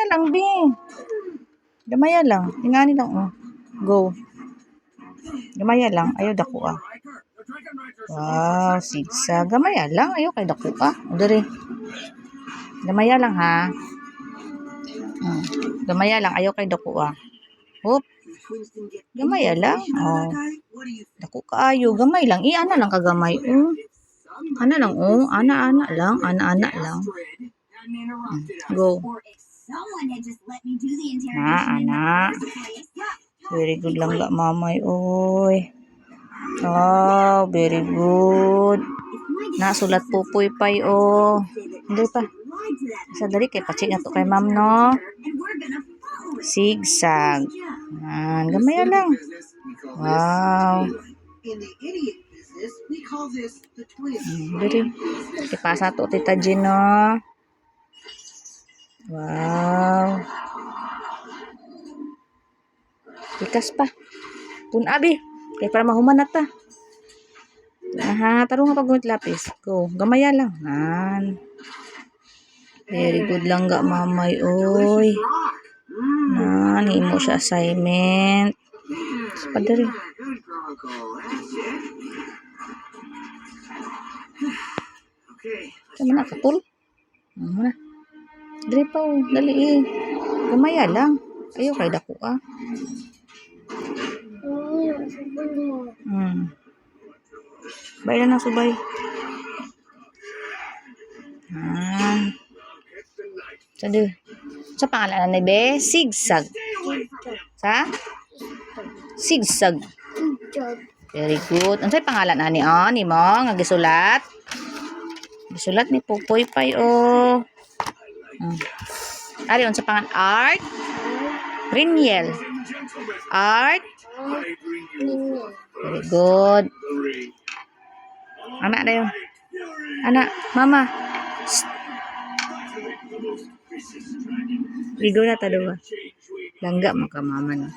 lang, B. Gamaya lang. Ingani lang, oh. Go. Gamaya lang. Ayaw dako, ah. Wow, sigsa. Gamaya lang. Ayaw kay dako, ah. O, dali. Gamaya lang, ha. Gamaya lang. Ayaw kay dako, ah. Hop. Gamaya lang. Oh. Dako kaayo. Gamay lang. Ana lang kagamay, oh. Ana lang, oh. Ana lang. Ana lang. Go. Ana. Very good lang ga mamay, oy. Oh, very good. Nasulat pupoy pay, oh. Hindi pa. Sa dali kay pacheck na to kay ma'am, no? Sigsag. Gamay lang. Wow. Dali. Ipasa to Tita Jean, no? Wow. Ikas pa. Punabi. Kaya para mahuman na ta. Aha, tarong nga pag lapis. Go. Gamaya lang. Very good lang ga mamay, oy. Himo siya assignment. Padari. Tama na, kapul. Muna. Dali pa, oh. Dali, eh. Gamaya lang. Ayaw kay dako, ah. Bayan na subay. Sado. Sa pangalan ni Be, sigsag. Sa? Sigsag. Very good. Ano sa'yo pangalan ani, oh? Ni mo, nga gisulat. Gisulat ni Pupoy Pay, oh. Ari, sa pangalan? Art? Riniel. Art? Very good. Anak na yun. Anak, mama. Ligo na ta, diba? Langga maka mama na.